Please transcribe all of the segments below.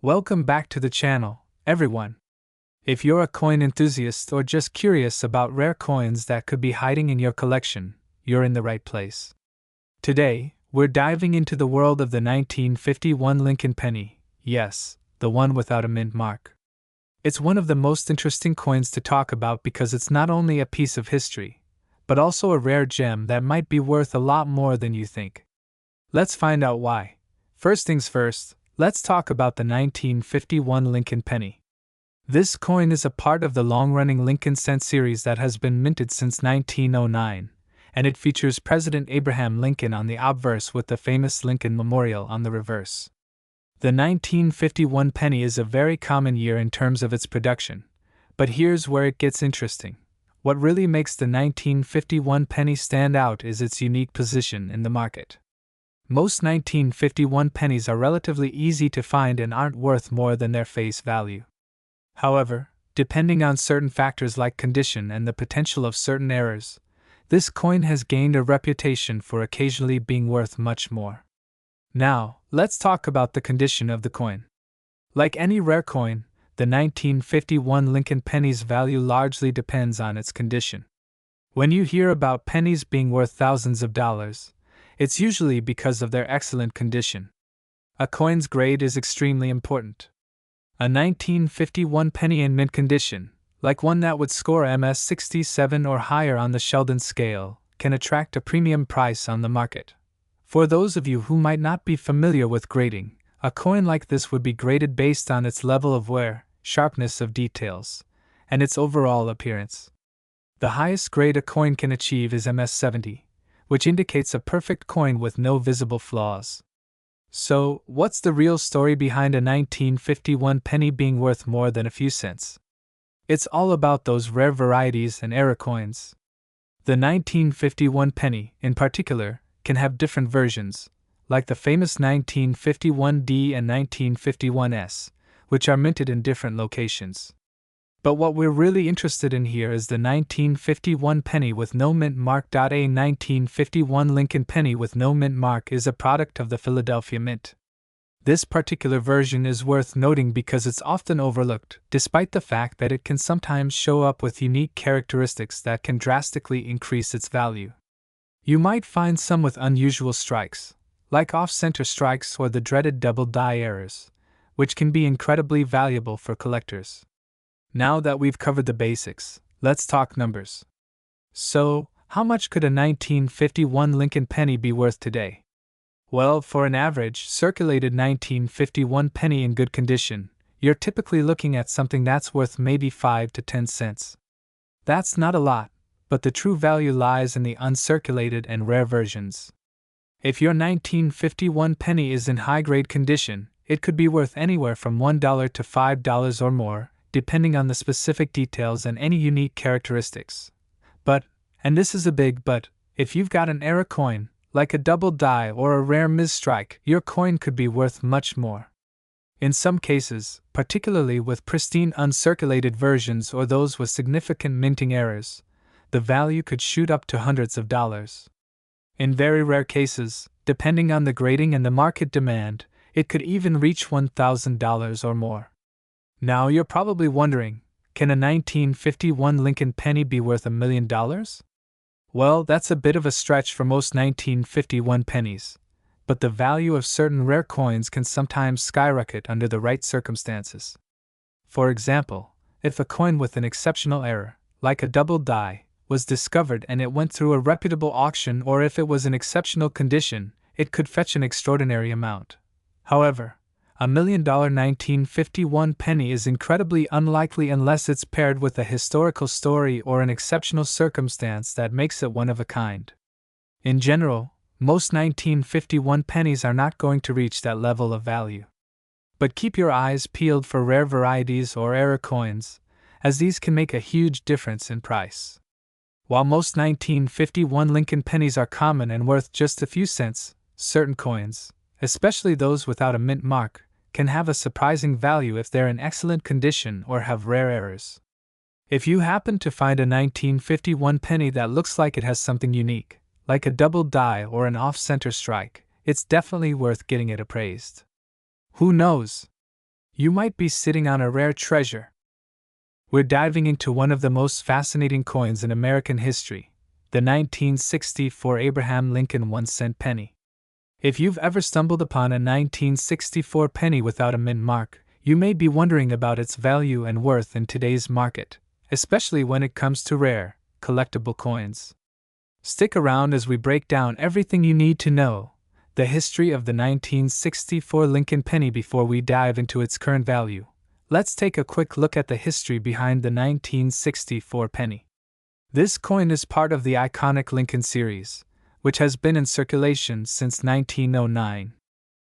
Welcome back to the channel, everyone. If you're a coin enthusiast or just curious about rare coins that could be hiding in your collection, you're in the right place. Today, we're diving into the world of the 1951 Lincoln penny, yes, the one without a mint mark. It's one of the most interesting coins to talk about because it's not only a piece of history, but also a rare gem that might be worth a lot more than you think. Let's find out why. First things first, let's talk about the 1951 Lincoln penny. This coin is a part of the long-running Lincoln cent series that has been minted since 1909, and it features President Abraham Lincoln on the obverse with the famous Lincoln Memorial on the reverse. The 1951 penny is a very common year in terms of its production, but here's where it gets interesting. What really makes the 1951 penny stand out is its unique position in the market. Most 1951 pennies are relatively easy to find and aren't worth more than their face value. However, depending on certain factors like condition and the potential of certain errors, this coin has gained a reputation for occasionally being worth much more. Now, let's talk about the condition of the coin. Like any rare coin, the 1951 Lincoln penny's value largely depends on its condition. When you hear about pennies being worth thousands of dollars, it's usually because of their excellent condition. A coin's grade is extremely important. A 1951 penny in mint condition, like one that would score MS 67 or higher on the Sheldon scale, can attract a premium price on the market. For those of you who might not be familiar with grading, a coin like this would be graded based on its level of wear, sharpness of details, and its overall appearance. The highest grade a coin can achieve is MS 70, which indicates a perfect coin with no visible flaws. So, what's the real story behind a 1951 penny being worth more than a few cents? It's all about those rare varieties and era coins. The 1951 penny, in particular, can have different versions, like the famous 1951D and 1951S, which are minted in different locations. But what we're really interested in here is the 1951 penny with no mint mark. A 1951 Lincoln penny with no mint mark is a product of the Philadelphia Mint. This particular version is worth noting because it's often overlooked, despite the fact that it can sometimes show up with unique characteristics that can drastically increase its value. You might find some with unusual strikes, like off-center strikes or the dreaded double die errors, which can be incredibly valuable for collectors. Now that we've covered the basics, let's talk numbers. So, how much could a 1951 Lincoln penny be worth today? Well, for an average, circulated 1951 penny in good condition, you're typically looking at something that's worth maybe 5 to 10 cents. That's not a lot, but the true value lies in the uncirculated and rare versions. If your 1951 penny is in high-grade condition, it could be worth anywhere from $1 to $5 or more, depending on the specific details and any unique characteristics. But, and this is a big but, if you've got an era coin, like a double die or a rare mis-strike, your coin could be worth much more. In some cases, particularly with pristine uncirculated versions or those with significant minting errors, the value could shoot up to hundreds of dollars. In very rare cases, depending on the grading and the market demand, it could even reach $1,000 or more. Now you're probably wondering, can a 1951 Lincoln penny be worth $1 million? Well, that's a bit of a stretch for most 1951 pennies, but the value of certain rare coins can sometimes skyrocket under the right circumstances. For example, if a coin with an exceptional error, like a double die, was discovered and it went through a reputable auction, or if it was in exceptional condition, it could fetch an extraordinary amount. However, a $1 million 1951 penny is incredibly unlikely unless it's paired with a historical story or an exceptional circumstance that makes it one of a kind. In general, most 1951 pennies are not going to reach that level of value. But keep your eyes peeled for rare varieties or era coins, as these can make a huge difference in price. While most 1951 Lincoln pennies are common and worth just a few cents, certain coins, especially those without a mint mark, can have a surprising value if they're in excellent condition or have rare errors. If you happen to find a 1951 penny that looks like it has something unique, like a double die or an off-center strike, it's definitely worth getting it appraised. Who knows? you might be sitting on a rare treasure. We're diving into one of the most fascinating coins in American history, the 1964 Abraham Lincoln 1-cent penny. If you've ever stumbled upon a 1964 penny without a mint mark, you may be wondering about its value and worth in today's market, especially when it comes to rare, collectible coins. Stick around as we break down everything you need to know, the history of the 1964 Lincoln penny before we dive into its current value. Let's take a quick look at the history behind the 1964 penny. This coin is part of the iconic Lincoln series, which has been in circulation since 1909.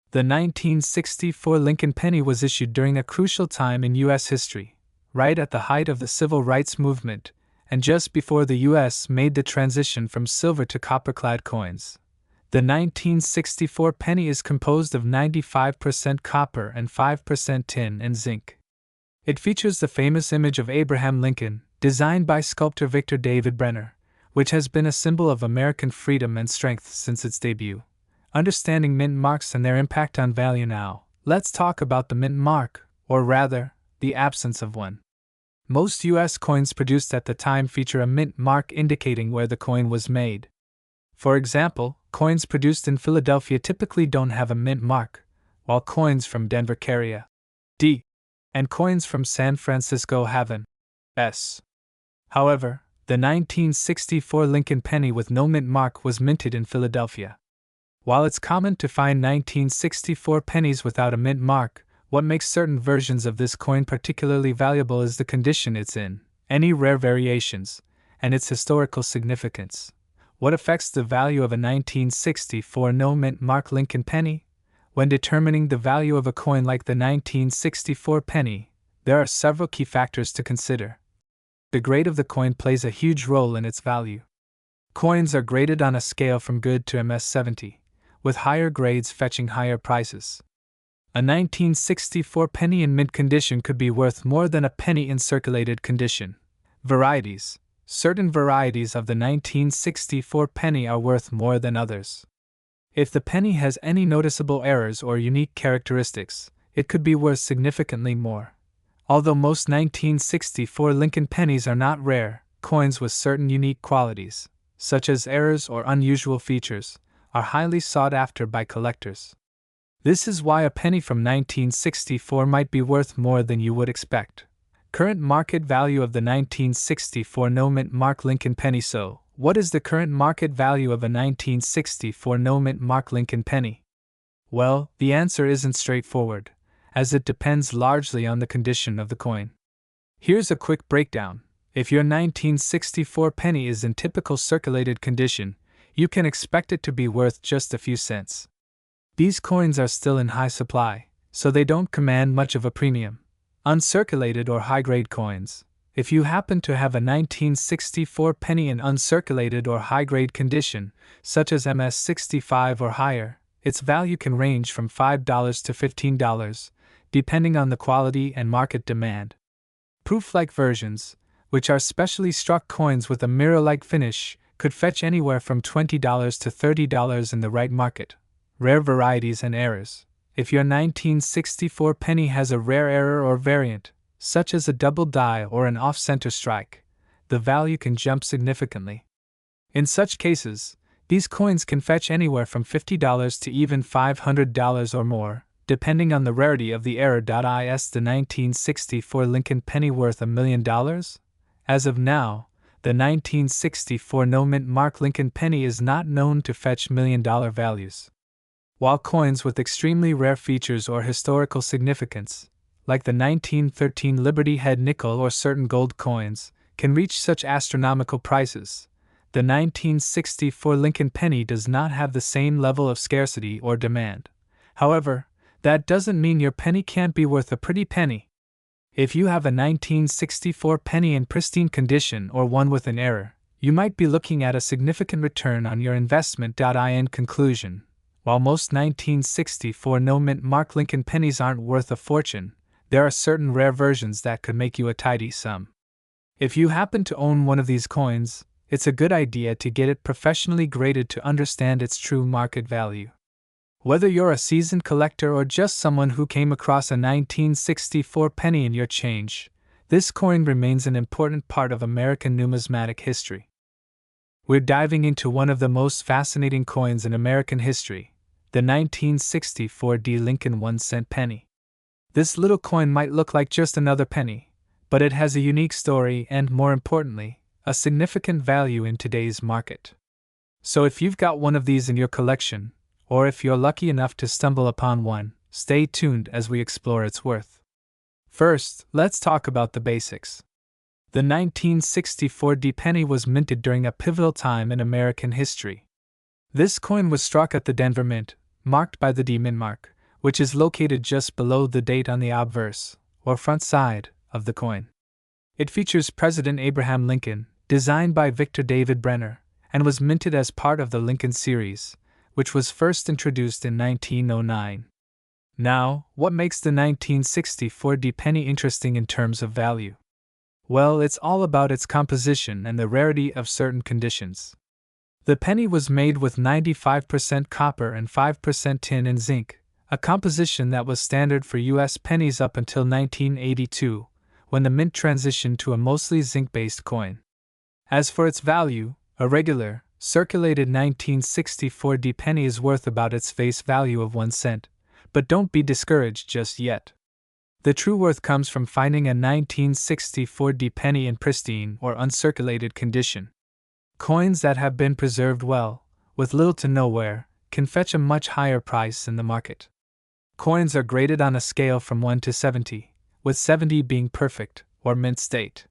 The 1964 Lincoln penny was issued during a crucial time in U.S. history, right at the height of the Civil Rights Movement, and just before the U.S. made the transition from silver to copper-clad coins. The 1964 penny is composed of 95% copper and 5% tin and zinc. It features the famous image of Abraham Lincoln, designed by sculptor Victor David Brenner, which has been a symbol of American freedom and strength since its debut. Understanding mint marks and their impact on value now, let's talk about the mint mark, or rather, the absence of one. Most U.S. coins produced at the time feature a mint mark indicating where the coin was made. For example, coins produced in Philadelphia typically don't have a mint mark, while coins from Denver carry a D, and coins from San Francisco have an S. However, the 1964 Lincoln penny with no mint mark was minted in Philadelphia. While it's common to find 1964 pennies without a mint mark, what makes certain versions of this coin particularly valuable is the condition it's in, any rare variations, and its historical significance. What affects the value of a 1964 no mint mark Lincoln penny? When determining the value of a coin like the 1964 penny, there are several key factors to consider. The grade of the coin plays a huge role in its value. Coins are graded on a scale from good to MS-70, with higher grades fetching higher prices. A 1964 penny in mint condition could be worth more than a penny in circulated condition. Varieties. Certain varieties of the 1964 penny are worth more than others. If the penny has any noticeable errors or unique characteristics, it could be worth significantly more. Although most 1964 Lincoln pennies are not rare, coins with certain unique qualities, such as errors or unusual features, are highly sought after by collectors. This is why a penny from 1964 might be worth more than you would expect. Current market value of the 1964 no mint mark Lincoln penny. So, what is the current market value of a 1964 no mint mark Lincoln penny? Well, the answer isn't straightforward, as it depends largely on the condition of the coin. Here's a quick breakdown. If your 1964 penny is in typical circulated condition, you can expect it to be worth just a few cents. These coins are still in high supply, so they don't command much of a premium. Uncirculated or high-grade coins. If you happen to have a 1964 penny in uncirculated or high-grade condition, such as MS-65 or higher, its value can range from $5 to $15, depending on the quality and market demand. Proof-like versions, which are specially struck coins with a mirror-like finish, could fetch anywhere from $20 to $30 in the right market. Rare varieties and errors. If your 1964 penny has a rare error or variant, such as a double die or an off-center strike, the value can jump significantly. In such cases, these coins can fetch anywhere from $50 to even $500 or more, depending on the rarity of the error. Is the 1964 Lincoln penny worth $1 million? As of now, the 1964 no mint mark Lincoln penny is not known to fetch million-dollar values. While coins with extremely rare features or historical significance, like the 1913 Liberty Head nickel or certain gold coins, can reach such astronomical prices, the 1964 Lincoln penny does not have the same level of scarcity or demand. However, that doesn't mean your penny can't be worth a pretty penny. If you have a 1964 penny in pristine condition or one with an error, you might be looking at a significant return on your investment. In conclusion, while most 1964 no mint mark Lincoln pennies aren't worth a fortune, there are certain rare versions that could make you a tidy sum. If you happen to own one of these coins, it's a good idea to get it professionally graded to understand its true market value. Whether you're a seasoned collector or just someone who came across a 1964 penny in your change, this coin remains an important part of American numismatic history. We're diving into one of the most fascinating coins in American history, the 1964 Lincoln 1-cent penny. This little coin might look like just another penny, but it has a unique story and, more importantly, a significant value in today's market. So if you've got one of these in your collection, or if you're lucky enough to stumble upon one, stay tuned as we explore its worth. First, let's talk about the basics. The 1964 penny was minted during a pivotal time in American history. This coin was struck at the Denver Mint, marked by the D mint mark, which is located just below the date on the obverse, or front side, of the coin. It features President Abraham Lincoln, designed by Victor David Brenner, and was minted as part of the Lincoln series, which was first introduced in 1909. Now, what makes the 1964 penny interesting in terms of value? Well, it's all about its composition and the rarity of certain conditions. The penny was made with 95% copper and 5% tin and zinc, a composition that was standard for U.S. pennies up until 1982, when the mint transitioned to a mostly zinc-based coin. As for its value, a regular, circulated 1964 penny is worth about its face value of 1 cent, but don't be discouraged just yet. The true worth comes from finding a 1964 penny in pristine or uncirculated condition. Coins that have been preserved well, with little to no wear, can fetch a much higher price in the market. Coins are graded on a scale from 1 to 70, with 70 being perfect, or mint state.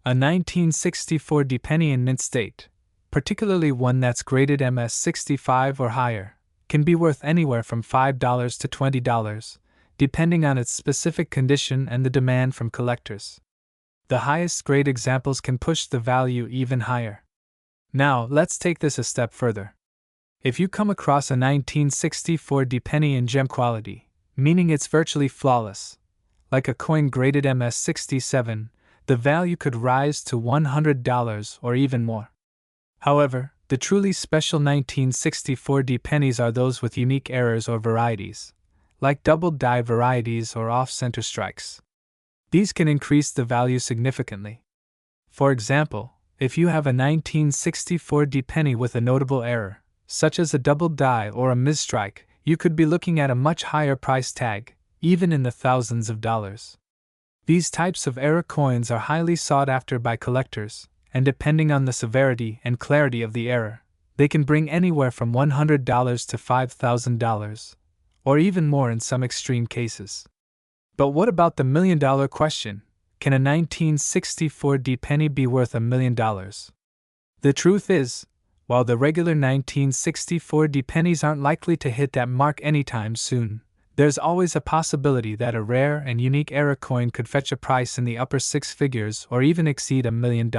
A 1964 penny in mint state, particularly one that's graded MS 65 or higher, can be worth anywhere from $5 to $20, depending on its specific condition and the demand from collectors. The highest grade examples can push the value even higher. Now, let's take this a step further. If you come across a 1964 penny in gem quality, meaning it's virtually flawless, like a coin graded MS 67, the value could rise to $100 or even more. However, the truly special 1964 pennies are those with unique errors or varieties, like double die varieties or off-center strikes. These can increase the value significantly. For example, if you have a 1964 penny with a notable error, such as a double die or a misstrike, you could be looking at a much higher price tag, even in the thousands of dollars. These types of error coins are highly sought after by collectors, and depending on the severity and clarity of the error, they can bring anywhere from $100 to $5,000, or even more in some extreme cases. But what about the million-dollar question? Can a 1964 penny be worth $1 million? The truth is, while the regular 1964 pennies aren't likely to hit that mark anytime soon, there's always a possibility that a rare and unique error coin could fetch a price in the upper six figures or even exceed $1 million.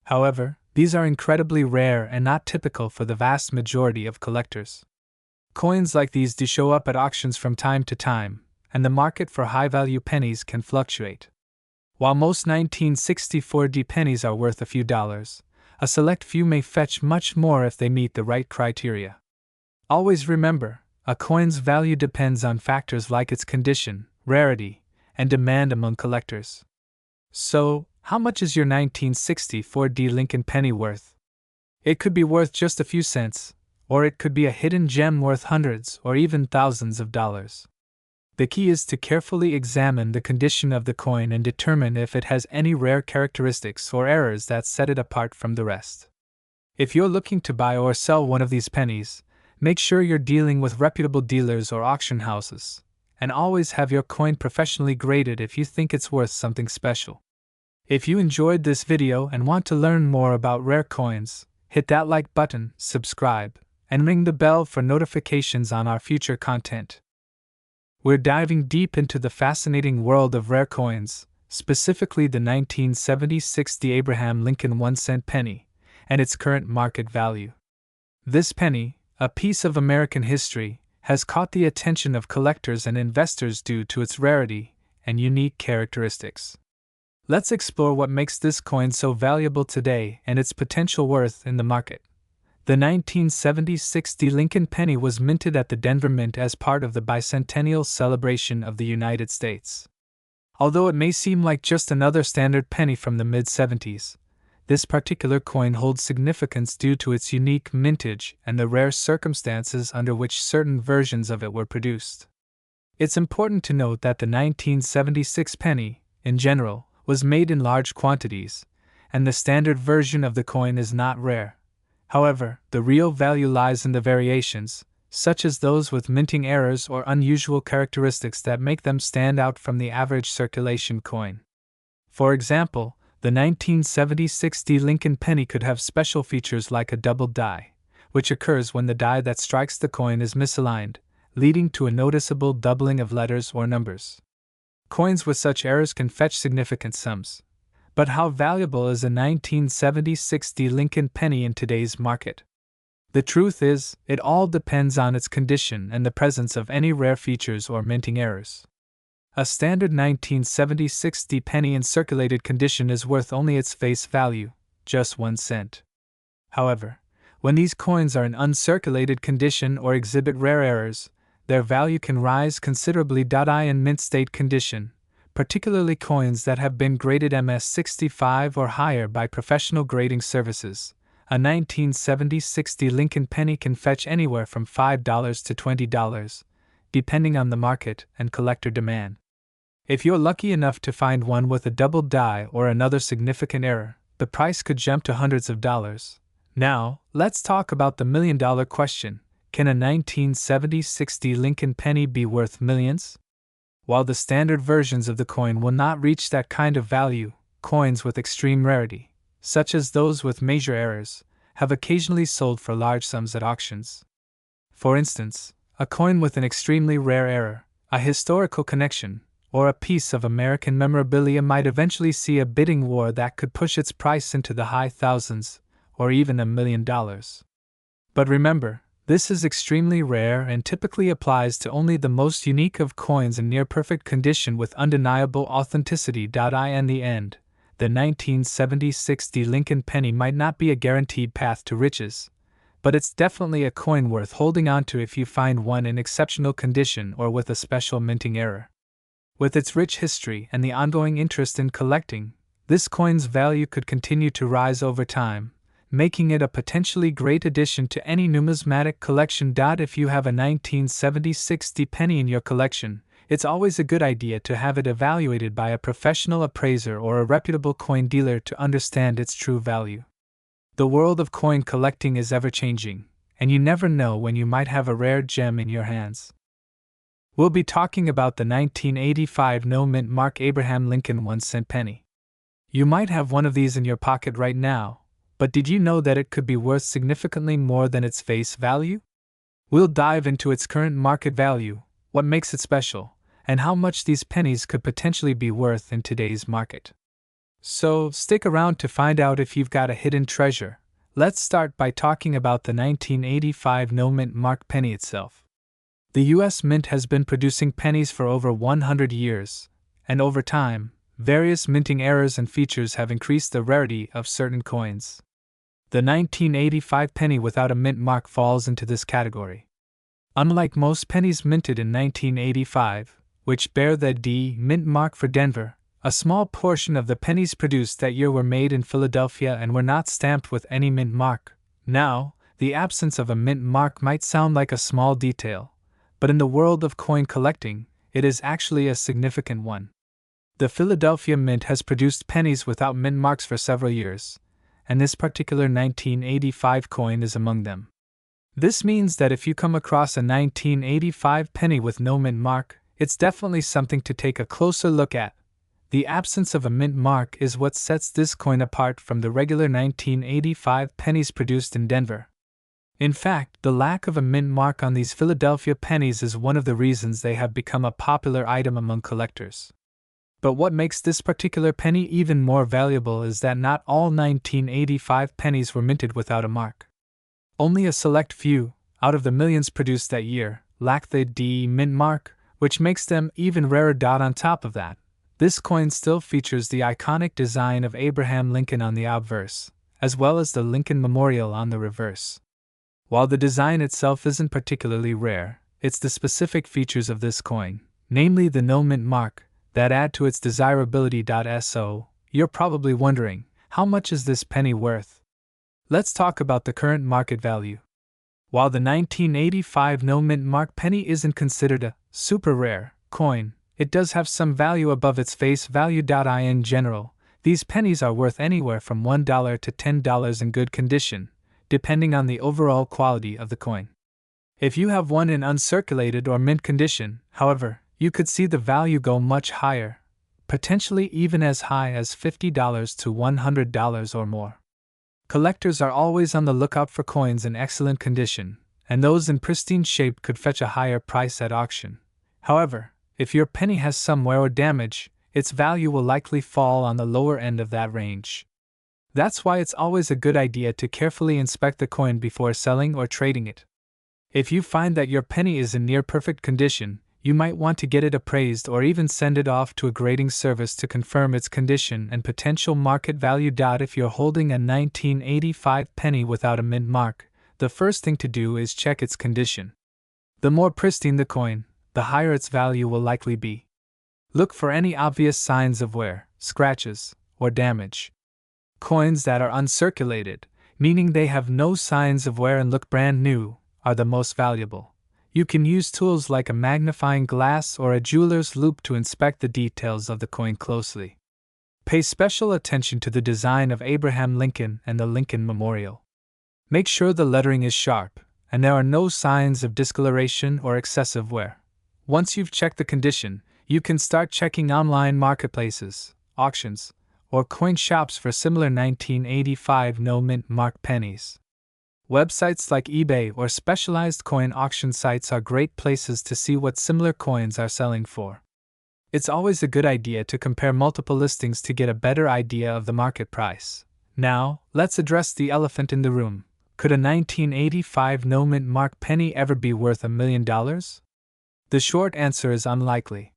However, these are incredibly rare and not typical for the vast majority of collectors. Coins like these do show up at auctions from time to time, and the market for high-value pennies can fluctuate. While most 1964 pennies are worth a few dollars, a select few may fetch much more if they meet the right criteria. Always remember, a coin's value depends on factors like its condition, rarity, and demand among collectors. So, how much is your 1964 Lincoln penny worth? It could be worth just a few cents, or it could be a hidden gem worth hundreds or even thousands of dollars. The key is to carefully examine the condition of the coin and determine if it has any rare characteristics or errors that set it apart from the rest. If you're looking to buy or sell one of these pennies, make sure you're dealing with reputable dealers or auction houses, and always have your coin professionally graded if you think it's worth something special. If you enjoyed this video and want to learn more about rare coins, hit that like button, subscribe, and ring the bell for notifications on our future content. We're diving deep into the fascinating world of rare coins, specifically the 1976 Abraham Lincoln 1-cent penny, and its current market value. This penny, a piece of American history, has caught the attention of collectors and investors due to its rarity and unique characteristics. Let's explore what makes this coin so valuable today and its potential worth in the market. The 1976 D. Lincoln penny was minted at the Denver Mint as part of the bicentennial celebration of the United States. Although it may seem like just another standard penny from the mid-70s, this particular coin holds significance due to its unique mintage and the rare circumstances under which certain versions of it were produced. It's important to note that the 1976 penny, in general, was made in large quantities, and the standard version of the coin is not rare. However, the real value lies in the variations, such as those with minting errors or unusual characteristics that make them stand out from the average circulation coin. For example, the 1976 D. Lincoln penny could have special features like a double die, which occurs when the die that strikes the coin is misaligned, leading to a noticeable doubling of letters or numbers. Coins with such errors can fetch significant sums. But how valuable is a 1976 D. Lincoln penny in today's market? The truth is, it all depends on its condition and the presence of any rare features or minting errors. A standard 1976 D penny in circulated condition is worth only its face value, just 1 cent. However, when these coins are in uncirculated condition or exhibit rare errors, their value can rise considerably. In mint state condition, particularly coins that have been graded MS-65 or higher by professional grading services, a 1976 D. Lincoln penny can fetch anywhere from $5 to $20, depending on the market and collector demand. If you're lucky enough to find one with a double die or another significant error, the price could jump to hundreds of dollars. Now, let's talk about the million-dollar question: can a 1976 D. Lincoln penny be worth millions? While the standard versions of the coin will not reach that kind of value, coins with extreme rarity, such as those with major errors, have occasionally sold for large sums at auctions. For instance, a coin with an extremely rare error, a historical connection, or a piece of American memorabilia might eventually see a bidding war that could push its price into the high thousands, or even $1 million. But remember, this is extremely rare and typically applies to only the most unique of coins in near-perfect condition with undeniable authenticity. In the end, the 1976 D. Lincoln penny might not be a guaranteed path to riches, but it's definitely a coin worth holding on to if you find one in exceptional condition or with a special minting error. With its rich history and the ongoing interest in collecting, this coin's value could continue to rise over time, making it a potentially great addition to any numismatic collection. If you have a 1976 D penny in your collection, it's always a good idea to have it evaluated by a professional appraiser or a reputable coin dealer to understand its true value. The world of coin collecting is ever-changing, and you never know when you might have a rare gem in your hands. We'll be talking about the 1985 no-mint mark Abraham Lincoln 1-cent penny. You might have one of these in your pocket right now, but did you know that it could be worth significantly more than its face value? We'll dive into its current market value, what makes it special, and how much these pennies could potentially be worth in today's market. So, stick around to find out if you've got a hidden treasure. Let's start by talking about the 1985 no-mint mark penny itself. The U.S. Mint has been producing pennies for over 100 years, and over time, various minting errors and features have increased the rarity of certain coins. The 1985 penny without a mint mark falls into this category. Unlike most pennies minted in 1985, which bear the D mint mark for Denver, a small portion of the pennies produced that year were made in Philadelphia and were not stamped with any mint mark. Now, the absence of a mint mark might sound like a small detail, but in the world of coin collecting, it is actually a significant one. The Philadelphia Mint has produced pennies without mint marks for several years, and this particular 1985 coin is among them. This means that if you come across a 1985 penny with no mint mark, it's definitely something to take a closer look at. The absence of a mint mark is what sets this coin apart from the regular 1985 pennies produced in Denver. In fact, the lack of a mint mark on these Philadelphia pennies is one of the reasons they have become a popular item among collectors. But what makes this particular penny even more valuable is that not all 1985 pennies were minted without a mark. Only a select few, out of the millions produced that year, lack the D mint mark, which makes them even rarer. On top of that, this coin still features the iconic design of Abraham Lincoln on the obverse, as well as the Lincoln Memorial on the reverse. While the design itself isn't particularly rare, it's the specific features of this coin, namely the no mint mark, that add to its desirability. So, you're probably wondering, how much is this penny worth? Let's talk about the current market value. While the 1985 no mint mark penny isn't considered a super rare coin, it does have some value above its face value. In general, these pennies are worth anywhere from $1 to $10 in good condition, depending on the overall quality of the coin. If you have one in uncirculated or mint condition, however, you could see the value go much higher, potentially even as high as $50 to $100 or more. Collectors are always on the lookout for coins in excellent condition, and those in pristine shape could fetch a higher price at auction. However, if your penny has some wear or damage, its value will likely fall on the lower end of that range. That's why it's always a good idea to carefully inspect the coin before selling or trading it. If you find that your penny is in near perfect condition, you might want to get it appraised or even send it off to a grading service to confirm its condition and potential market value. If you're holding a 1985 penny without a mint mark, the first thing to do is check its condition. The more pristine the coin, the higher its value will likely be. Look for any obvious signs of wear, scratches, or damage. Coins that are uncirculated, meaning they have no signs of wear and look brand new, are the most valuable. You can use tools like a magnifying glass or a jeweler's loupe to inspect the details of the coin closely. Pay special attention to the design of Abraham Lincoln and the Lincoln Memorial. Make sure the lettering is sharp, and there are no signs of discoloration or excessive wear. Once you've checked the condition, you can start checking online marketplaces, auctions, or coin shops for similar 1985 no mint mark pennies. Websites like eBay or specialized coin auction sites are great places to see what similar coins are selling for. It's always a good idea to compare multiple listings to get a better idea of the market price. Now, let's address the elephant in the room. Could a 1985 no mint mark penny ever be worth $1 million? The short answer is unlikely.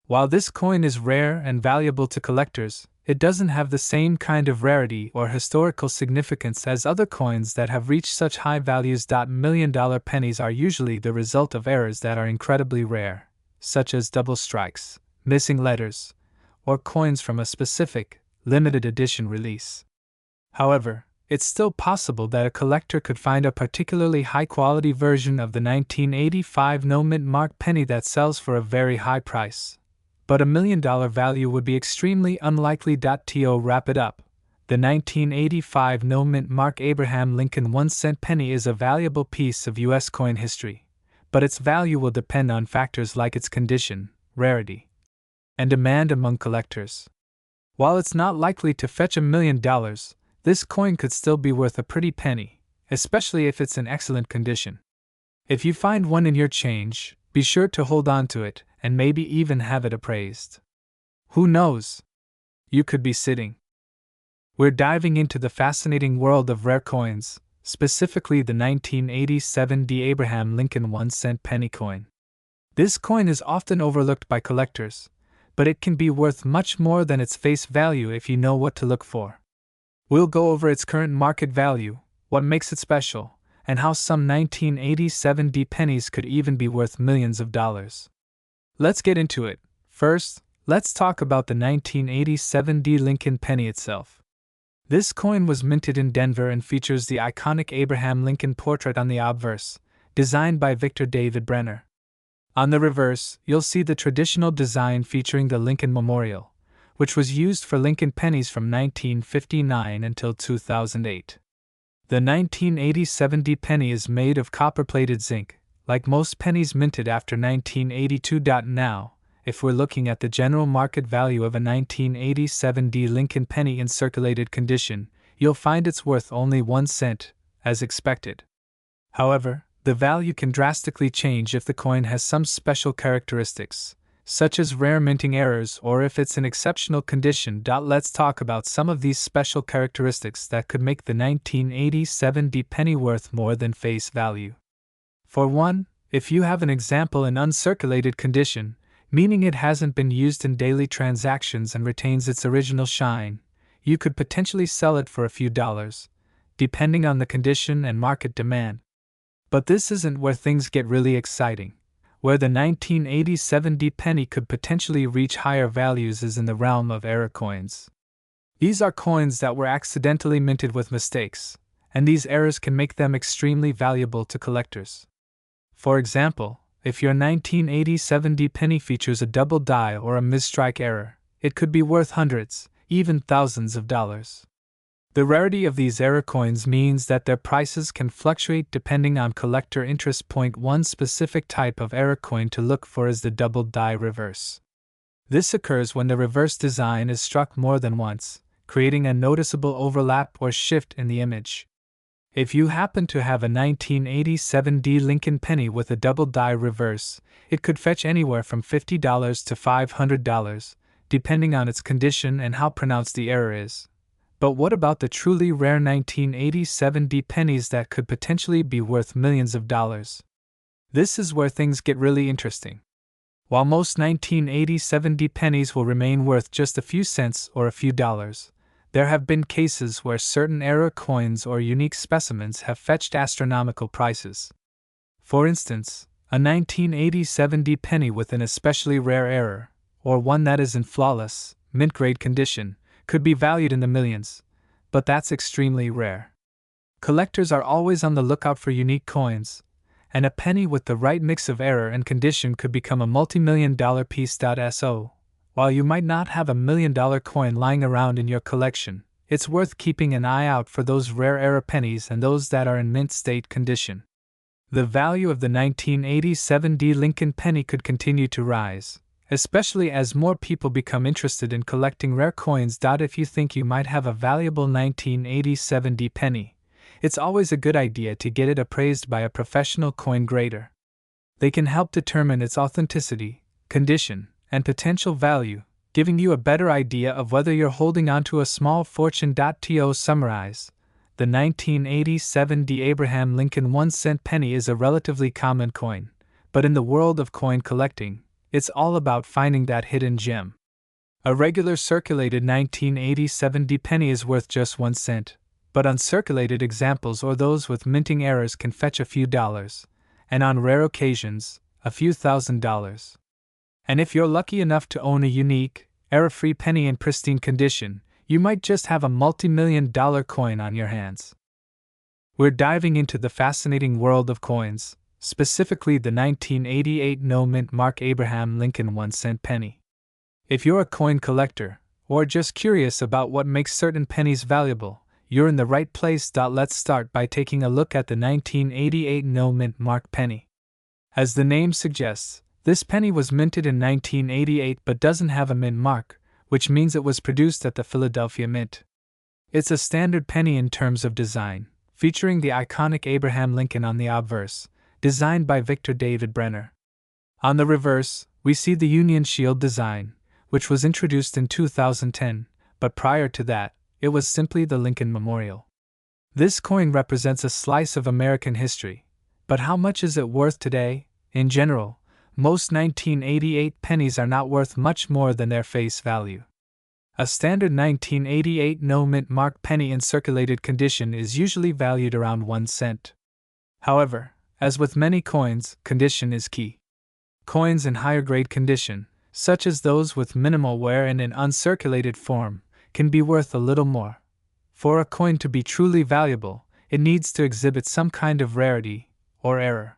While this coin is rare and valuable to collectors, it doesn't have the same kind of rarity or historical significance as other coins that have reached such high values. $1 million pennies are usually the result of errors that are incredibly rare, such as double strikes, missing letters, or coins from a specific, limited edition release. However, it's still possible that a collector could find a particularly high-quality version of the 1985 no mint mark penny that sells for a very high price. But $1 million value would be extremely unlikely. To wrap it up, the 1985 no mint mark Abraham Lincoln 1-cent penny is a valuable piece of U.S. coin history, but its value will depend on factors like its condition, rarity, and demand among collectors. While it's not likely to fetch $1 million, this coin could still be worth a pretty penny, especially if it's in excellent condition. If you find one in your change, be sure to hold on to it and maybe even have it appraised. Who knows? You could be sitting. We're diving into the fascinating world of rare coins, specifically the 1987 Abraham Lincoln 1-cent penny coin. This coin is often overlooked by collectors, but it can be worth much more than its face value if you know what to look for. We'll go over its current market value, what makes it special, and how some 1987 pennies could even be worth millions of dollars. Let's get into it. First, let's talk about the 1987 Lincoln penny itself. This coin was minted in Denver and features the iconic Abraham Lincoln portrait on the obverse, designed by Victor David Brenner. On the reverse, you'll see the traditional design featuring the Lincoln Memorial, which was used for Lincoln pennies from 1959 until 2008. The 1987 penny is made of copper-plated zinc, like most pennies minted after 1982. Now, if we're looking at the general market value of a 1987 Lincoln penny in circulated condition, you'll find it's worth only 1 cent, as expected. However, the value can drastically change if the coin has some special characteristics, such as rare minting errors or if it's in exceptional condition. Let's talk about some of these special characteristics that could make the 1987 penny worth more than face value. For one, if you have an example in uncirculated condition, meaning it hasn't been used in daily transactions and retains its original shine, you could potentially sell it for a few dollars, depending on the condition and market demand. But this isn't where things get really exciting. Where the 1987 D penny could potentially reach higher values is in the realm of error coins. These are coins that were accidentally minted with mistakes, and these errors can make them extremely valuable to collectors. For example, if your 1987 D penny features a double die or a misstrike error, it could be worth hundreds, even thousands of dollars. The rarity of these error coins means that their prices can fluctuate depending on collector interest. One specific type of error coin to look for is the double die reverse. This occurs when the reverse design is struck more than once, creating a noticeable overlap or shift in the image. If you happen to have a 1987 D Lincoln penny with a double die reverse, it could fetch anywhere from $50 to $500, depending on its condition and how pronounced the error is. But what about the truly rare 1987 D pennies that could potentially be worth millions of dollars? This is where things get really interesting. While most 1987 D pennies will remain worth just a few cents or a few dollars, there have been cases where certain error coins or unique specimens have fetched astronomical prices. For instance, a 1987 D penny with an especially rare error, or one that is in flawless, mint-grade condition, could be valued in the millions, but that's extremely rare. Collectors are always on the lookout for unique coins, and a penny with the right mix of error and condition could become a multi-million-dollar piece. So, while you might not have $1 million coin lying around in your collection, it's worth keeping an eye out for those rare error pennies and those that are in mint state condition. The value of the 1987 D Lincoln penny could continue to rise, especially as more people become interested in collecting rare coins. If you think you might have a valuable 1987 D penny, it's always a good idea to get it appraised by a professional coin grader. They can help determine its authenticity, condition, and potential value, giving you a better idea of whether you're holding onto a small fortune. To summarize, the 1987 D Abraham Lincoln 1-cent penny is a relatively common coin, but in the world of coin collecting, it's all about finding that hidden gem. A regular circulated 1987 D penny is worth just 1 cent, but uncirculated examples or those with minting errors can fetch a few dollars, and on rare occasions, a few $1,000s. And if you're lucky enough to own a unique, error-free penny in pristine condition, you might just have a multi-million-dollar coin on your hands. We're diving into the fascinating world of coins, specifically the 1988 no-mint mark Abraham Lincoln 1-cent penny. If you're a coin collector, or just curious about what makes certain pennies valuable, you're in the right place. Let's start by taking a look at the 1988 no-mint mark penny. As the name suggests, this penny was minted in 1988 but doesn't have a mint mark, which means it was produced at the Philadelphia Mint. It's a standard penny in terms of design, featuring the iconic Abraham Lincoln on the obverse, designed by Victor David Brenner. On the reverse, we see the Union Shield design, which was introduced in 2010, but prior to that, it was simply the Lincoln Memorial. This coin represents a slice of American history, but how much is it worth today? In general, most 1988 pennies are not worth much more than their face value. A standard 1988 no-mint mark penny in circulated condition is usually valued around 1 cent. However, as with many coins, condition is key. Coins in higher grade condition, such as those with minimal wear and in uncirculated form, can be worth a little more. For a coin to be truly valuable, it needs to exhibit some kind of rarity or error.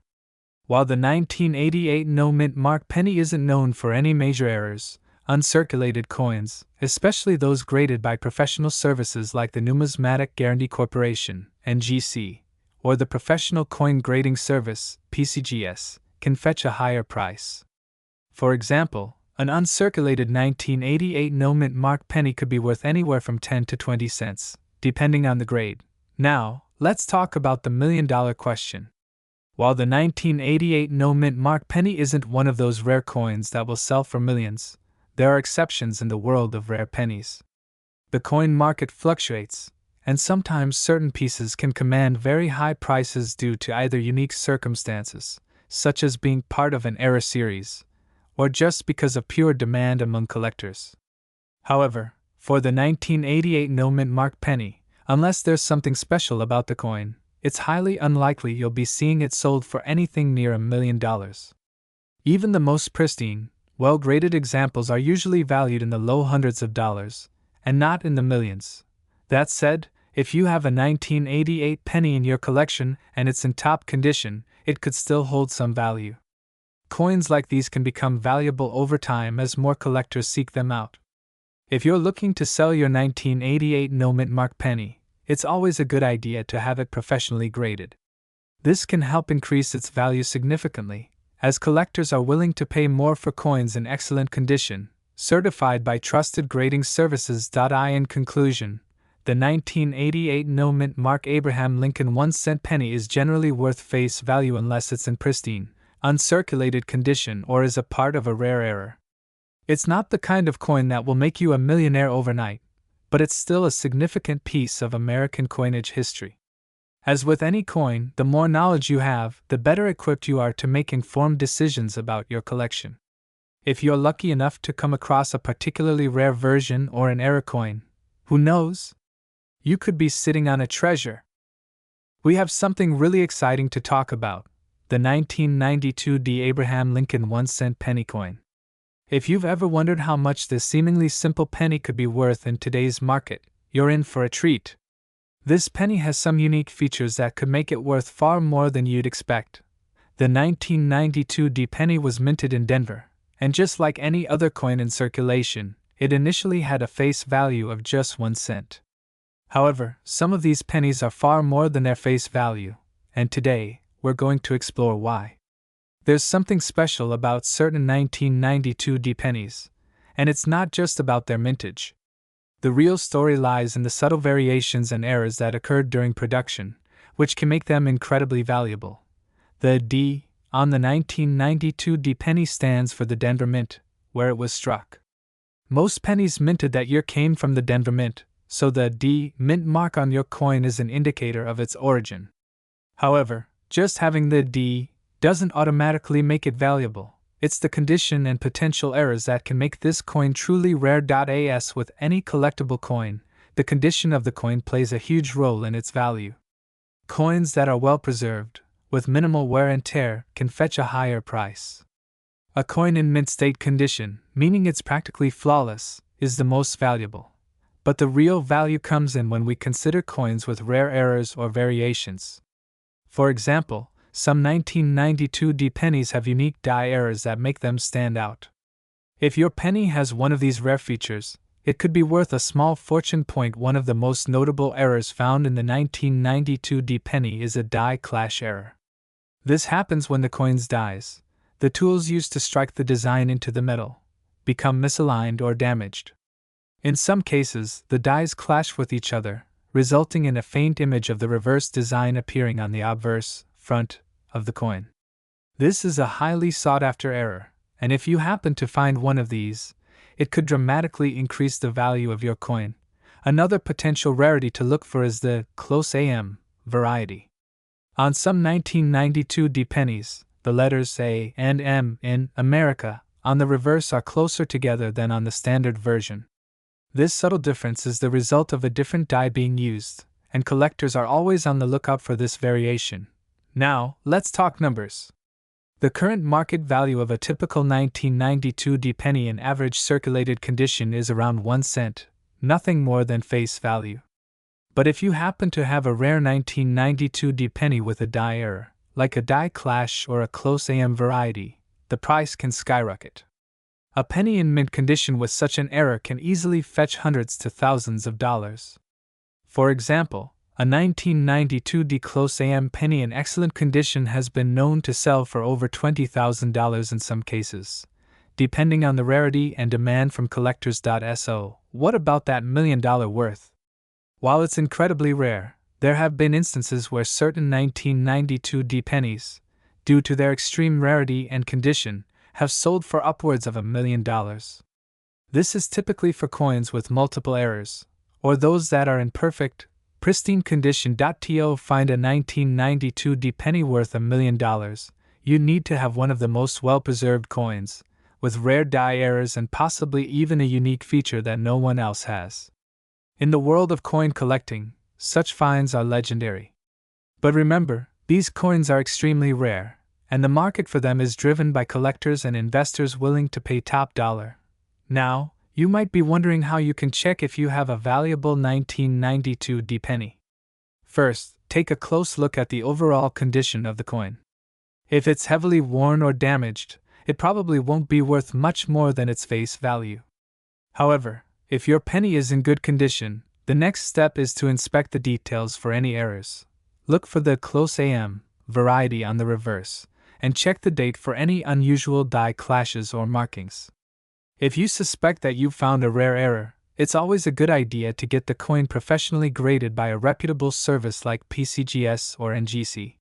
While the 1988 no-mint mark penny isn't known for any major errors, uncirculated coins, especially those graded by professional services like the Numismatic Guarantee Corporation, NGC, or the Professional Coin Grading Service, PCGS, can fetch a higher price. For example, an uncirculated 1988 no-mint mark penny could be worth anywhere from 10 to 20 cents, depending on the grade. Now, let's talk about the million-dollar question. While the 1988 no-mint mark penny isn't one of those rare coins that will sell for millions, there are exceptions in the world of rare pennies. The coin market fluctuates, and sometimes certain pieces can command very high prices due to either unique circumstances, such as being part of an error series, or just because of pure demand among collectors. However, for the 1988 no-mint mark penny, unless there's something special about the coin, it's highly unlikely you'll be seeing it sold for anything near $1 million. Even the most pristine, well-graded examples are usually valued in the low hundreds of dollars, and not in the millions. That said, if you have a 1988 penny in your collection and it's in top condition, it could still hold some value. Coins like these can become valuable over time as more collectors seek them out. If you're looking to sell your 1988 no-mint mark penny, it's always a good idea to have it professionally graded. This can help increase its value significantly, as collectors are willing to pay more for coins in excellent condition, certified by trusted grading services. In conclusion, the 1988 no-mint mark Abraham Lincoln 1-cent penny is generally worth face value unless it's in pristine, uncirculated condition or is a part of a rare error. It's not the kind of coin that will make you a millionaire overnight, but it's still a significant piece of American coinage history. As with any coin, the more knowledge you have, the better equipped you are to make informed decisions about your collection. If you're lucky enough to come across a particularly rare version or an error coin, who knows? You could be sitting on a treasure. We have something really exciting to talk about: the 1992 Abraham Lincoln 1-cent penny coin. If you've ever wondered how much this seemingly simple penny could be worth in today's market, you're in for a treat. This penny has some unique features that could make it worth far more than you'd expect. The 1992 penny was minted in Denver, and just like any other coin in circulation, it initially had a face value of just 1 cent. However, some of these pennies are far more than their face value, and today, we're going to explore why. There's something special about certain 1992 pennies, and it's not just about their mintage. The real story lies in the subtle variations and errors that occurred during production, which can make them incredibly valuable. The D on the 1992 penny stands for the Denver Mint, where it was struck. Most pennies minted that year came from the Denver Mint, so the D mint mark on your coin is an indicator of its origin. However, just having the D doesn't automatically make it valuable. It's the condition and potential errors that can make this coin truly rare. As with any collectible coin, the condition of the coin plays a huge role in its value. Coins that are well preserved, with minimal wear and tear, can fetch a higher price. A coin in mint state condition, meaning it's practically flawless, is the most valuable. But the real value comes in when we consider coins with rare errors or variations. For example, some 1992 pennies have unique die errors that make them stand out. If your penny has one of these rare features, it could be worth a small fortune. One of the most notable errors found in the 1992 penny is a die clash error. This happens when the coin's dies, the tools used to strike the design into the metal, become misaligned or damaged. In some cases, the dies clash with each other, resulting in a faint image of the reverse design appearing on the obverse front of the coin. This is a highly sought-after error, and if you happen to find one of these, it could dramatically increase the value of your coin. Another potential rarity to look for is the close AM variety. On some 1992 pennies, the letters A and M in America on the reverse are closer together than on the standard version. This subtle difference is the result of a different die being used, and collectors are always on the lookout for this variation. Now, let's talk numbers. The current market value of a typical 1992 penny in average circulated condition is around 1 cent, nothing more than face value. But if you happen to have a rare 1992 penny with a die error, like a die clash or a close AM variety, the price can skyrocket. A penny in mint condition with such an error can easily fetch hundreds to thousands of dollars. For example, a 1992 close AM penny in excellent condition has been known to sell for over $20,000 in some cases, depending on the rarity and demand from collectors. So, what about that $1 million worth? While it's incredibly rare, there have been instances where certain 1992 pennies, due to their extreme rarity and condition, have sold for upwards of $1 million. This is typically for coins with multiple errors, or those that are in perfect, pristine condition. To find a 1992 penny worth $1 million, you need to have one of the most well-preserved coins, with rare die errors and possibly even a unique feature that no one else has. In the world of coin collecting, such finds are legendary. But remember, these coins are extremely rare, and the market for them is driven by collectors and investors willing to pay top dollar. Now, you might be wondering how you can check if you have a valuable 1992 D penny. First, take a close look at the overall condition of the coin. If it's heavily worn or damaged, it probably won't be worth much more than its face value. However, if your penny is in good condition, the next step is to inspect the details for any errors. Look for the close AM variety on the reverse, and check the date for any unusual die clashes or markings. If you suspect that you've found a rare error, it's always a good idea to get the coin professionally graded by a reputable service like PCGS or NGC.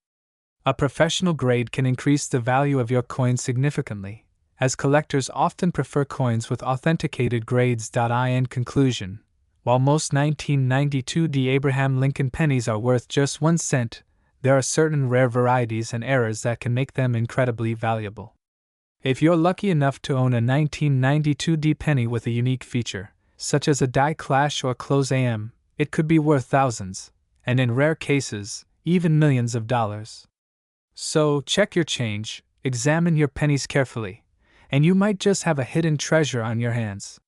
A professional grade can increase the value of your coin significantly, as collectors often prefer coins with authenticated grades. In conclusion, while most 1992 D Abraham Lincoln pennies are worth just 1 cent, there are certain rare varieties and errors that can make them incredibly valuable. If you're lucky enough to own a 1992 D penny with a unique feature, such as a die clash or close AM, it could be worth thousands, and in rare cases, even millions of dollars. So, check your change, examine your pennies carefully, and you might just have a hidden treasure on your hands.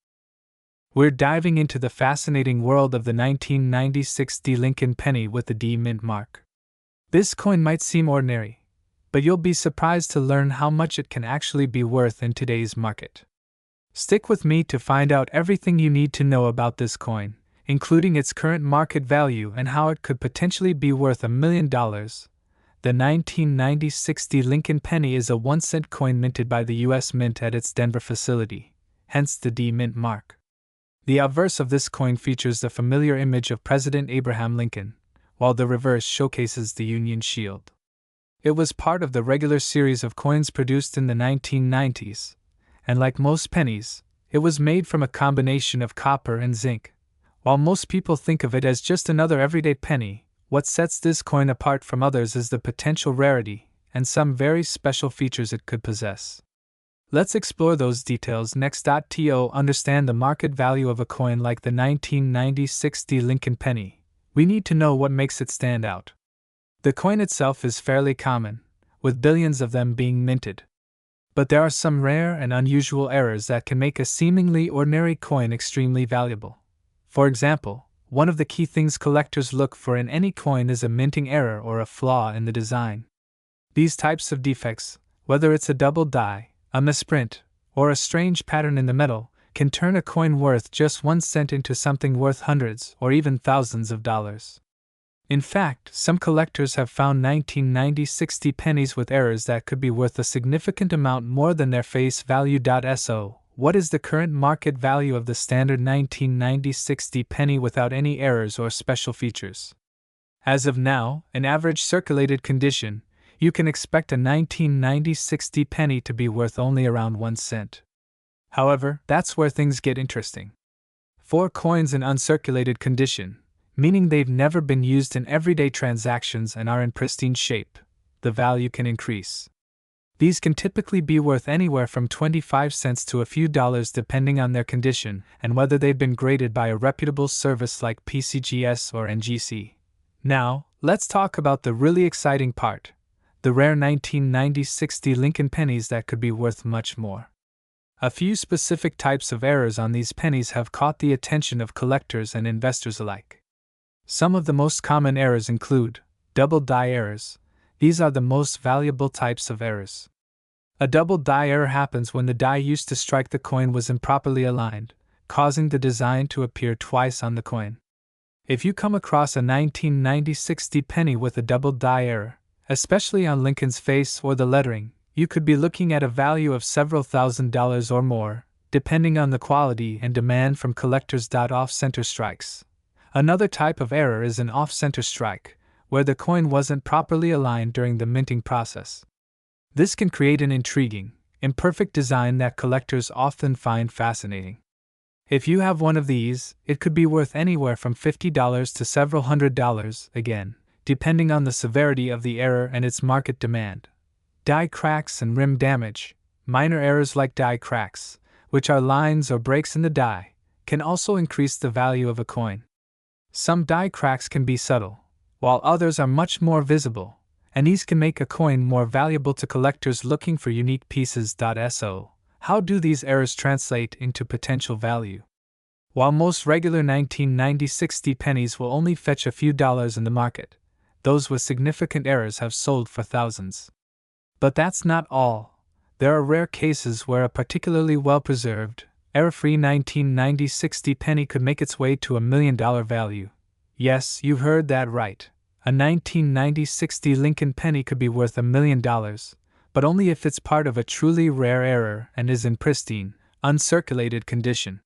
We're diving into the fascinating world of the 1996 D Lincoln penny with the D mint mark. This coin might seem ordinary, but you'll be surprised to learn how much it can actually be worth in today's market. Stick with me to find out everything you need to know about this coin, including its current market value and how it could potentially be worth $1 million. The 1996 D Lincoln penny is a 1-cent coin minted by the U.S. Mint at its Denver facility, hence the D Mint mark. The obverse of this coin features the familiar image of President Abraham Lincoln, while the reverse showcases the Union Shield. It was part of the regular series of coins produced in the 1990s, and like most pennies, it was made from a combination of copper and zinc. While most people think of it as just another everyday penny, what sets this coin apart from others is the potential rarity and some very special features it could possess. Let's explore those details next. To understand the market value of a coin like the 1996 D Lincoln penny, we need to know what makes it stand out. The coin itself is fairly common, with billions of them being minted. But there are some rare and unusual errors that can make a seemingly ordinary coin extremely valuable. For example, one of the key things collectors look for in any coin is a minting error or a flaw in the design. These types of defects, whether it's a double die, a misprint, or a strange pattern in the metal, can turn a coin worth just 1 cent into something worth hundreds or even thousands of dollars. In fact, some collectors have found 1996 D pennies with errors that could be worth a significant amount more than their face value. So, what is the current market value of the standard 1996 D penny without any errors or special features? As of now, in average circulated condition, you can expect a 1996 D penny to be worth only around 1 cent. However, that's where things get interesting. For coins in uncirculated condition, meaning they've never been used in everyday transactions and are in pristine shape, the value can increase. These can typically be worth anywhere from 25 cents to a few dollars depending on their condition and whether they've been graded by a reputable service like PCGS or NGC. Now, let's talk about the really exciting part, the rare 1996 D Lincoln pennies that could be worth much more. A few specific types of errors on these pennies have caught the attention of collectors and investors alike. Some of the most common errors include double die errors. These are the most valuable types of errors. A double die error happens when the die used to strike the coin was improperly aligned, causing the design to appear twice on the coin. If you come across a 1996 D penny with a double die error, especially on Lincoln's face or the lettering, you could be looking at a value of several $1,000s or more, depending on the quality and demand from collectors. Off-center strikes. Another type of error is an off-center strike, where the coin wasn't properly aligned during the minting process. This can create an intriguing, imperfect design that collectors often find fascinating. If you have one of these, it could be worth anywhere from $50 to several $100s, again, depending on the severity of the error and its market demand. Die cracks and rim damage. Minor errors like die cracks, which are lines or breaks in the die, can also increase the value of a coin. Some die cracks can be subtle, while others are much more visible, and these can make a coin more valuable to collectors looking for unique pieces. So, how do these errors translate into potential value? While most regular 1990-60 pennies will only fetch a few dollars in the market, those with significant errors have sold for thousands. But that's not all. There are rare cases where a particularly well-preserved, error-free 1990-60 penny could make its way to $1 million value. Yes, you heard that right. A 1990-60 Lincoln penny could be worth $1 million, but only if it's part of a truly rare error and is in pristine, uncirculated condition.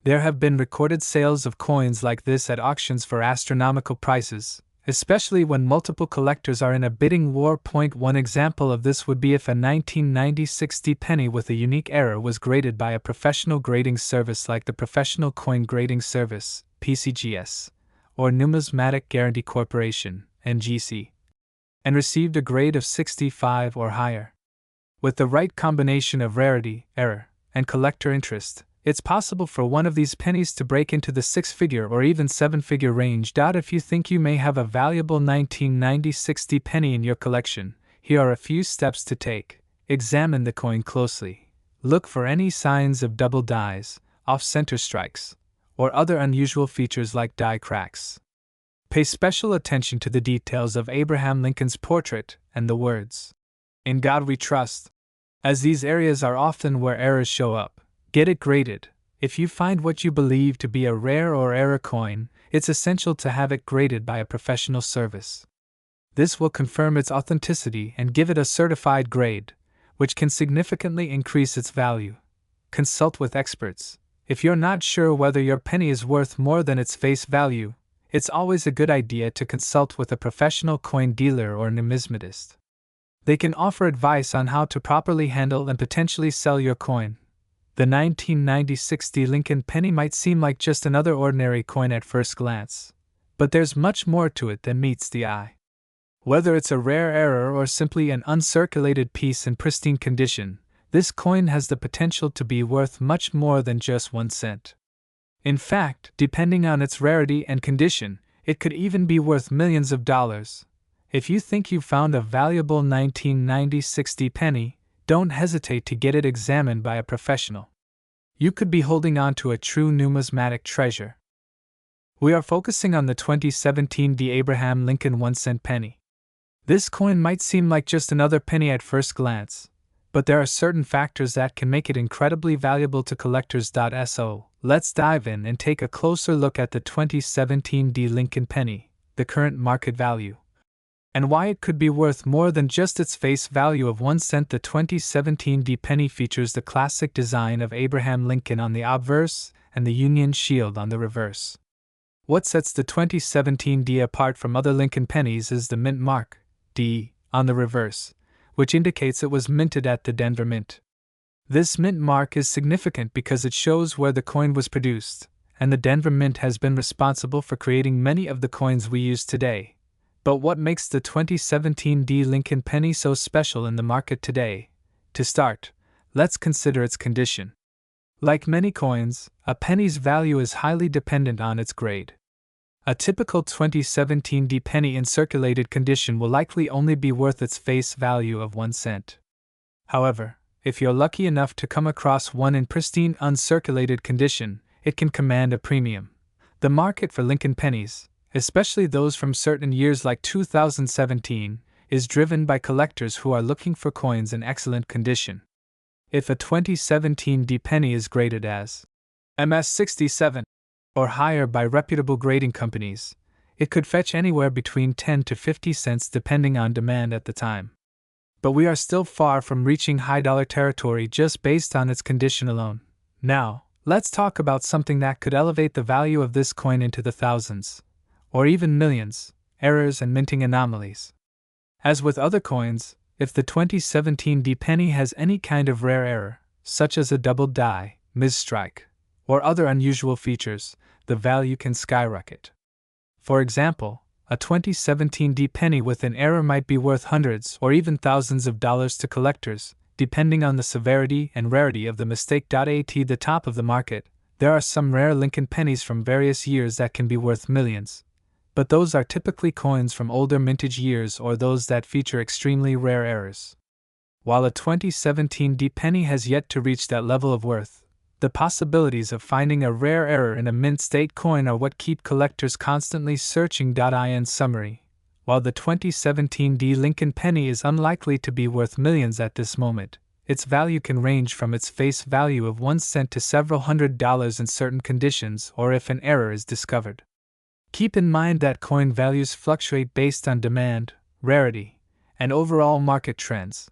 There have been recorded sales of coins like this at auctions for astronomical prices, especially when multiple collectors are in a bidding war. One example of this would be if a 1990-60 penny with a unique error was graded by a professional grading service like the Professional Coin Grading Service, PCGS, or Numismatic Guarantee Corporation, NGC, and received a grade of 65 or higher. With the right combination of rarity, error, and collector interest, it's possible for one of these pennies to break into the 6-figure or even 7-figure range. If you think you may have a valuable 1990-60 penny in your collection, here are a few steps to take. Examine the coin closely. Look for any signs of double dies, off-center strikes, or other unusual features like die cracks. Pay special attention to the details of Abraham Lincoln's portrait and the words, "In God We Trust," as these areas are often where errors show up. Get it graded. If you find what you believe to be a rare or error coin, it's essential to have it graded by a professional service. This will confirm its authenticity and give it a certified grade, which can significantly increase its value. Consult with experts. If you're not sure whether your penny is worth more than its face value, it's always a good idea to consult with a professional coin dealer or numismatist. They can offer advice on how to properly handle and potentially sell your coin. The 1990-60 Lincoln penny might seem like just another ordinary coin at first glance, but there's much more to it than meets the eye. Whether it's a rare error or simply an uncirculated piece in pristine condition, this coin has the potential to be worth much more than just 1 cent. In fact, depending on its rarity and condition, it could even be worth millions of dollars. If you think you've found a valuable 1990-60 penny, don't hesitate to get it examined by a professional. You could be holding on to a true numismatic treasure. We are focusing on the 2017 Abraham Lincoln 1-cent penny. This coin might seem like just another penny at first glance, but there are certain factors that can make it incredibly valuable to collectors. So, let's dive in and take a closer look at the 2017 Lincoln penny, the current market value, and why it could be worth more than just its face value of 1 cent. The 2017 penny features the classic design of Abraham Lincoln on the obverse and the Union Shield on the reverse. What sets the 2017 apart from other Lincoln pennies is the mint mark, D, on the reverse, which indicates it was minted at the Denver Mint. This mint mark is significant because it shows where the coin was produced, and the Denver Mint has been responsible for creating many of the coins we use today. But what makes the 2017 Lincoln penny so special in the market today? To start, let's consider its condition. Like many coins, a penny's value is highly dependent on its grade. A typical 2017 penny in circulated condition will likely only be worth its face value of 1 cent. However, if you're lucky enough to come across one in pristine uncirculated condition, it can command a premium. The market for Lincoln pennies, especially those from certain years like 2017, is driven by collectors who are looking for coins in excellent condition. If a 2017 penny is graded as MS67 or higher by reputable grading companies, it could fetch anywhere between 10 to 50 cents depending on demand at the time. But we are still far from reaching high-dollar territory just based on its condition alone. Now, let's talk about something that could elevate the value of this coin into the thousands, or even millions: errors and minting anomalies. As with other coins, if the 2017 penny has any kind of rare error, such as a double die, misstrike, or other unusual features, the value can skyrocket. For example, a 2017 penny with an error might be worth hundreds or even thousands of dollars to collectors, depending on the severity and rarity of the mistake. At the top of the market, there are some rare Lincoln pennies from various years that can be worth millions. but those are typically coins from older mintage years or those that feature extremely rare errors. While a 2017 D penny has yet to reach that level of worth, the possibilities of finding a rare error in a mint state coin are what keep collectors constantly searching. In summary, while the 2017 D Lincoln penny is unlikely to be worth millions at this moment, its value can range from its face value of 1 cent to several $100s in certain conditions or if an error is discovered. Keep in mind that coin values fluctuate based on demand, rarity, and overall market trends.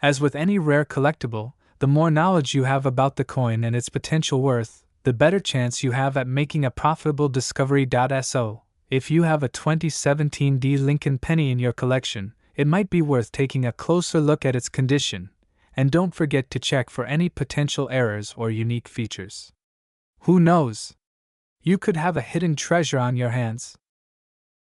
As with any rare collectible, the more knowledge you have about the coin and its potential worth, the better chance you have at making a profitable discovery. So, if you have a 2017 D Lincoln penny in your collection, it might be worth taking a closer look at its condition, and don't forget to check for any potential errors or unique features. Who knows? You could have a hidden treasure on your hands.